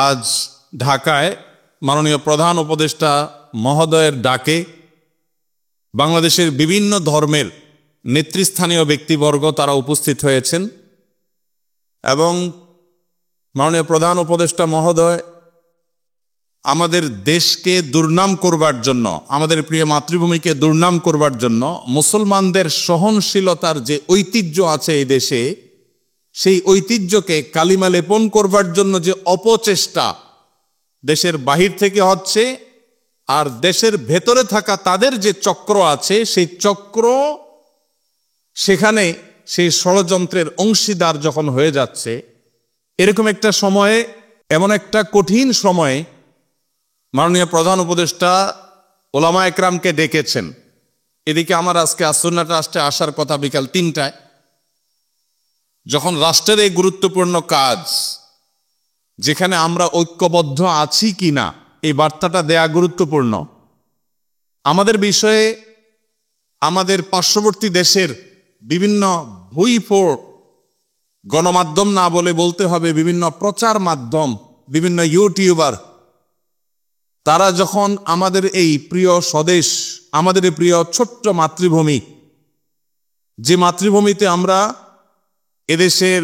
আজ ঢাকায় মাননীয় প্রধান উপদেষ্টা মহোদয়ের ডাকে বাংলাদেশের বিভিন্ন ধর্মের নেতৃস্থানীয় ব্যক্তিবর্গ তারা উপস্থিত হয়েছেন এবং মাননীয় প্রধান উপদেষ্টা মহোদয় আমাদের দেশকে দুর্নাম করবার জন্য, আমাদের প্রিয় মাতৃভূমিকে দুর্নাম করবার জন্য, মুসলমানদের সহনশীলতার যে ঐতিহ্য আছে এই দেশে, সেই ঐতিহ্যকে কালিমা লেপন করবার জন্য যে অপচেষ্টা দেশের বাহির থেকে হচ্ছে, আর দেশের ভেতরে থাকা তাদের যে চক্র আছে সেই চক্র সেখানে সেই ষড়যন্ত্রের অংশীদার যখন হয়ে যাচ্ছে, এরকম একটা সময়ে, এমন একটা কঠিন সময়ে মাননীয় প্রধান উপদেষ্টা ওলামা একরামকে ডেকেছেন। এদিকে আমার আজকে আসুন্না ট্রাস্টে আসার কথা বিকাল ৩টায়। যখন রাষ্ট্রের এই গুরুত্বপূর্ণ কাজ, যেখানে আমরা ঐক্যবদ্ধ আছি কিনা এই বার্তাটা দেয়া গুরুত্বপূর্ণ। আমাদের বিষয়ে আমাদের পার্শ্ববর্তী দেশের বিভিন্ন ভুইফোড় গণমাধ্যম, না বলে বলতে হবে বিভিন্ন প্রচার মাধ্যম, বিভিন্ন ইউটিউবার, তারা যখন আমাদের এই প্রিয় স্বদেশ, আমাদের এই প্রিয় ছোট্ট মাতৃভূমি, যে মাতৃভূমিতে আমরা এদেশের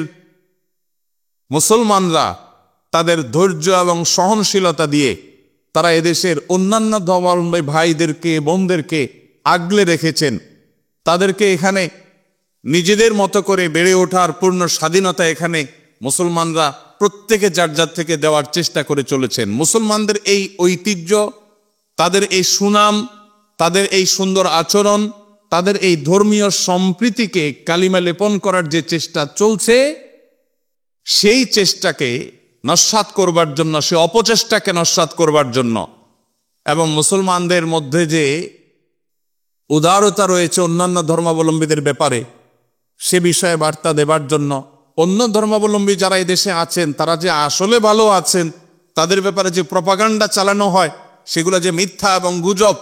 মুসলমানরা তাদের ধৈর্য এবং সহনশীলতা দিয়ে তারা এদেশের অন্যান্য ধর্মাবলম্বী ভাইদেরকে, বোনদেরকে আগলে রেখেছেন, তাদেরকে এখানে নিজেদের মতো করে বেড়ে ওঠার পূর্ণ স্বাধীনতা এখানে মুসলমানরা প্রত্যেকে যার যার থেকে দেওয়ার চেষ্টা করে চলেছেন। মুসলমানদের এই ঐতিহ্য, তাদের এই সুনাম, তাদের এই সুন্দর আচরণ, তাদের এই ধর্মীয় সম্প্রীতিকে কালিমা লেপন করার যে চেষ্টা চলছে, সেই চেষ্টাকে নস্যাৎ করবার জন্য, সে অপচেষ্টাকে নস্যাৎ করবার জন্য, এবং মুসলমানদের মধ্যে যে উদারতা রয়েছে অন্যান্য ধর্মাবলম্বীদের ব্যাপারে, সে বিষয়ে বার্তা দেবার জন্য, অন্য ধর্মাবলম্বী যারা এই দেশে আছেন তারা যে আসলে ভালো আছেন, তাদের ব্যাপারে যে প্রপাগান্ডা চালানো হয় সেগুলো যে মিথ্যা এবং গুজব,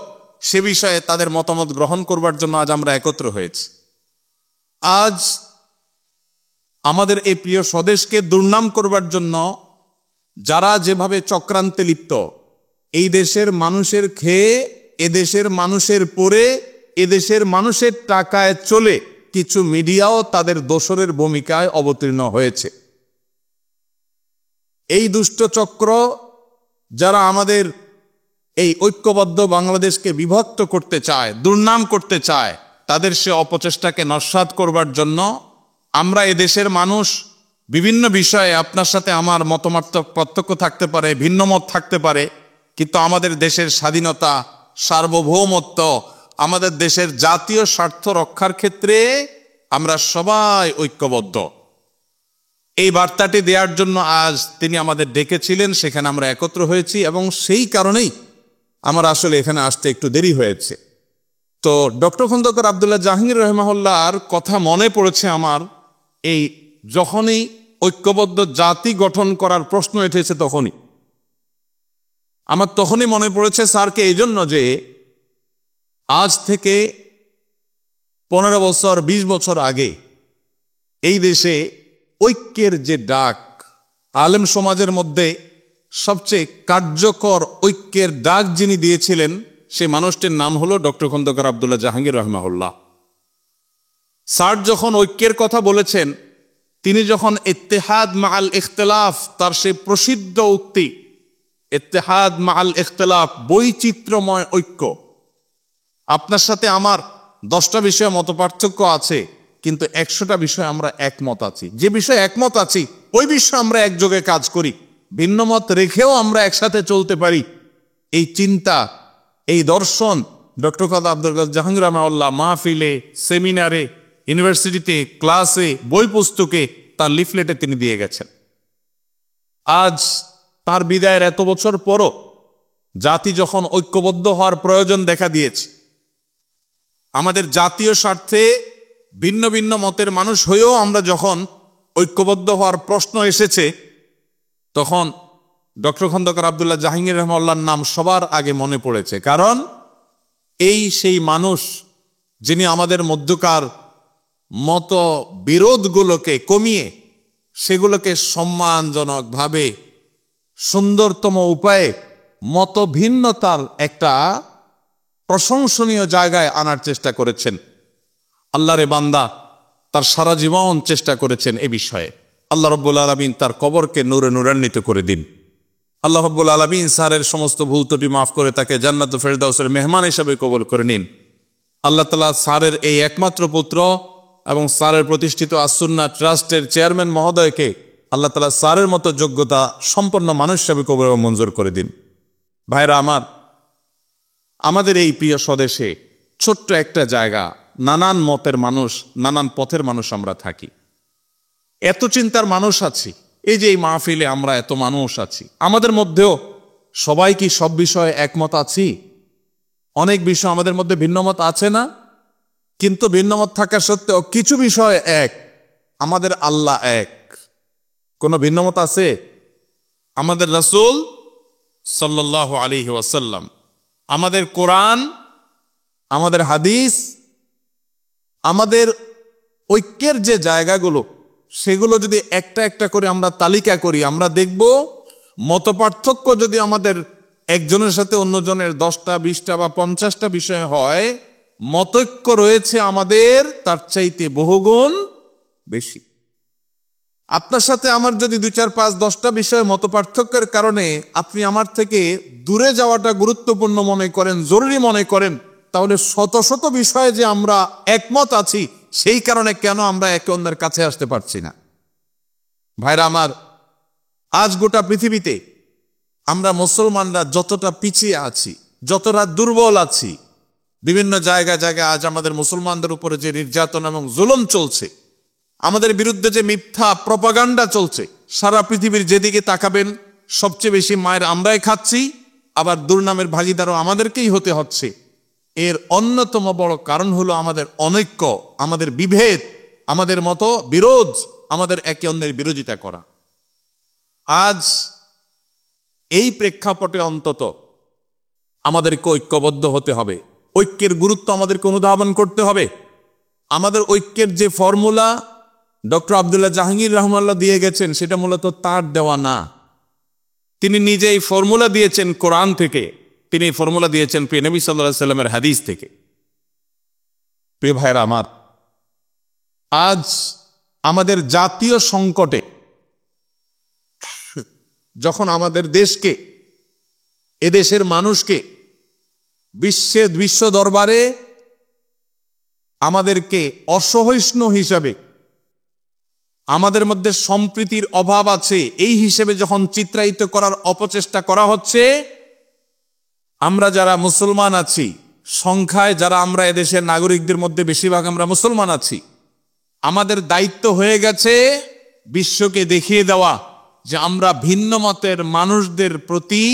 সে বিষয়ে তাদের মতামত গ্রহণ করবার জন্য আজ আমরা একত্র হয়েছি। আজ আমাদের এই প্রিয় স্বদেশকে দুর্নাম করবার জন্য যারা যেভাবে চক্রান্তে লিপ্ত, এই দেশের মানুষের খেয়ে, এদেশের মানুষের পরে, এদেশের মানুষের টাকায় চলে কিছু মিডিয়াও তাদের দোসরের ভূমিকায় অবতীর্ণ হয়েছে। এই দুষ্ট চক্র যারা আমাদের এই ঐক্যবদ্ধ বাংলাদেশকে বিভক্ত করতে চায়, দুর্নাম করতে চায়, তাদের সে অপচেষ্টাকে নস্যাৎ করবার জন্য আমরা এদেশের মানুষ বিভিন্ন বিষয়ে, আপনার সাথে আমার মতামত পার্থক্য থাকতে পারে, ভিন্ন মত থাকতে পারে, কিন্তু আমাদের দেশের স্বাধীনতা, সার্বভৌমত্ব, আমাদের দেশের জাতীয় স্বার্থ রক্ষার ক্ষেত্রে আমরা সবাই ঐক্যবদ্ধ। এই বার্তাটি দেওয়ার জন্য আজ তিনি আমাদের ডেকেছিলেন, সেখানে আমরা একত্র হয়েছি এবং সেই কারণেই আমার আসলে এখানে আসতে একটু দেরি হয়েছে। তো ডক্টর খন্দকার আব্দুল্লাহ জাহাঙ্গীর রহমাহুল্লাহর কথা মনে পড়েছে আমার, এই যখনই ঐক্যবদ্ধ জাতি গঠন করার প্রশ্ন উঠেছে তখনই মনে পড়েছে স্যারকে, এই জন্য যে আজ থেকে 15 বছর 20 বছর আগে এই দেশে ঐক্যের যে ডাক, আলেম সমাজের মধ্যে সবচেয়ে কার্যকর ঐক্যের ডাক যিনি দিয়েছিলেন, সেই মানুষটির নাম হলো ডক্টর খন্দকার আব্দুল্লাহ জাহাঙ্গীর রহমাহুল্লাহ। স্যার যখন ঐক্যের কথা বলেছেন, তিনি যখন ইত্তেহাদ মাআল ইখতিলাফ, তার সেই প্রসিদ্ধ উক্তি ইত্তেহাদ মাআল ইখতিলাফ, বৈচিত্র্যময় ঐক্য, আপনার সাথে আমার 10টা বিষয়ে মতপার্থক্য আছে, কিন্তু 100টা বিষয়ে আমরা একমত আছি। যে বিষয়ে একমত আছি ওই বিষয়ে আমরা একযোগে কাজ করি, ভিন্ন মত রেখেও আমরা একসাথে চলতে পারি। এই চিন্তা, এই দর্শন ডক্টর আব্দুল জাহাঙ্গীর রহমাহুল্লাহ মাহফিলে, সেমিনারে, ইউনিভার্সিটিতে, ক্লাসে, বই পুস্তকে, তার লিফলেটে তিনি দিয়ে গেছেন। আজ তার বিদায়ের এত বছর পরও জাতি যখন ঐক্যবদ্ধ হওয়ার প্রয়োজন দেখা দিয়েছে, আমাদের জাতীয় স্বার্থে ভিন্ন ভিন্ন মতের মানুষ হয়েও আমরা যখন ঐক্যবদ্ধ হওয়ার প্রশ্ন এসেছে, তখন ডক্টর খন্দকার আব্দুল্লাহ জাহাঙ্গীর রহমাহুল্লাহর নাম সবার আগে মনে পড়েছে। কারণ এই সেই মানুষ যিনি আমাদের মধ্যকার মত বিরোধগুলোকে কমিয়ে সেগুলোকে সম্মানজনকভাবে সুন্দরতম উপায়ে মতভিন্নতার একটা প্রশংসনীয় জায়গায় আনার চেষ্টা করেছেন। আল্লাহরে বান্দা তার সারা জীবন চেষ্টা করেছেন এ বিষয়ে। আল্লাহ রাব্বুল আলামিন তার কবরকে নূরে নূরান্বিত করে দিন। আল্লাহ রাব্বুল আলামিন স্যারের সমস্ত ভুল ত্রুটি মাফ করে তাকে জান্নাতুল ফেরদাউসের মেহমান হিসেবে কবুল করে নিন। আল্লাহ তাআলা স্যারের এই একমাত্র পুত্র এবং স্যারের প্রতিষ্ঠিত আস-সুন্নাহ ট্রাস্টের চেয়ারম্যান মহোদয়কে আল্লাহ তাআলা স্যারের মতো যোগ্যতা সম্পন্ন মানুষ হিসেবে কবুল এবং মঞ্জুর করে দিন। ভাইরা আমার, আমাদের এই প্রিয় স্বদেশে ছোট্ট একটা জায়গা, নানান মতের মানুষ, নানান পথের মানুষ আমরা থাকি। এত চিন্তার মানুষ আছি, এই যে এই মাহফিলে আমরা এত মানুষ আছি, আমাদের মধ্যেও সবাই কি সব বিষয়ে একমত আছি? অনেক বিষয় আমাদের মধ্যে ভিন্নমত আছে না? কিন্তু ভিন্নমত থাকা সত্ত্বেও কিছু বিষয় এক, আমাদের আল্লাহ এক। কোনো ভিন্নমত আছে? আমাদের রাসূল সাল্লাল্লাহু আলাইহি ওয়াসাল্লাম, আমাদের কোরআন, আমাদের হাদিস, আমাদের ঐক্যের যে জায়গাগুলো, সেগুলো যদি একটা একটা করে আমরা তালিকা করি, আমরা দেখব মতপার্থক্য যদি আমাদের একজনের সাথে অন্যজনের 10টা 20টা বা 50টা বিষয় হয়, মতৈক্য রয়েছে আমাদের তার চাইতে বহুগুণ বেশি। আপনার সাথে আমার যদি 2 4 5 10টা বিষয় মতপার্থক্যের কারণে আপনি আমার থেকে দূরে যাওয়াটা গুরুত্বপূর্ণ মনে করেন, জরুরি মনে করেন, তাহলে শত শত বিষয়ে যে আমরা একমত আছি, সেই কারণে কেন আমরা একে অন্যের কাছে আসতে পারছি না? ভাইরা আমার, আজ গোটা পৃথিবীতে আমরা মুসলমানরা যতটা পিছিয়ে আছি, যতটা দুর্বল আছি, বিভিন্ন জায়গায় জায়গায় আজ আমাদের মুসলমানদের উপরে যে নির্যাতন এবং জুলুম চলছে, আমাদের বিরুদ্ধে যে মিথ্যা প্রপাগান্ডা চলছে, সারা পৃথিবীর যেদিকে তাকাবেন সবচেয়ে বেশি মায়ের আমরাই খাচ্ছি, আবার দুর্নামের ভাগিদারও আমাদেরকেই হতে হচ্ছে। এর অন্যতম বড় কারণ হলো আমাদের অনৈক্য, আমাদের বিভেদ, আমাদের মতো বিরোধ, আমাদের একে অন্যের বিরোধিতা করা। আজ এই প্রেক্ষাপটে অন্তত আমাদেরকে ঐক্যবদ্ধ হতে হবে, ঐক্যের গুরুত্ব আমাদেরকে অনুধাবন করতে হবে। আমাদের ঐক্যের যে ফর্মুলা ডক্টর আব্দুল্লাহ জাহাঙ্গীর রহমাল্লাহ দিয়ে গেছেন, সেটা মূলত তার দেওয়া না। তিনি নিজেই ফর্মুলা দিয়েছেন কোরআন থেকে, তিনি ফর্মুলা দিয়েছেন প্রিয় নবী সাল্লাল্লাহু আলাইহি সাল্লামের হাদিস থেকে। প্রিয় ভাইরা আমার, আজ আমাদের জাতীয় সংকটে যখন আমাদের দেশকে, এদেশের মানুষকে বিশ্ব দরবারে আমাদেরকে অসহিষ্ণু হিসাবে, আমাদের মধ্যে সম্প্রীতির অভাব আছে এই হিসেবে যখন চিত্রায়িত করার অপচেষ্টা করা হচ্ছে, আমরা যারা মুসলমান আছি, সংখ্যায় যারা আমরা এদেশের নাগরিকদের মধ্যে বেশিরভাগ আমরা মুসলমান আছি, আমাদের দায়িত্ব হয়ে গেছে বিশ্বকে দেখিয়ে দেওয়া যে আমরা ভিন্ন মতের মানুষদের প্রতি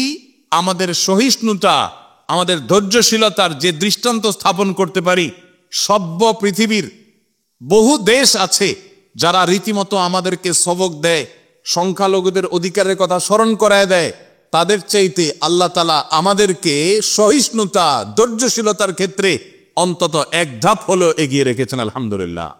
আমাদের সহিষ্ণুতা, আমাদের ধৈর্যশীলতার যে দৃষ্টান্ত স্থাপন করতে পারি। সভ্য পৃথিবীর বহু দেশ আছে যারা রীতিমতো আমাদেরকে সবক দেয়, সংখ্যালঘুদের অধিকারের কথা স্মরণ করায় দেয়। তাদের চাইতে আল্লাহ তাআলা আমাদেরকে সহিষ্ণুতা, ধৈর্যশীলতার ক্ষেত্রে অন্তত এক ধাপ হলো এগিয়ে রেখেছেন, আলহামদুলিল্লাহ।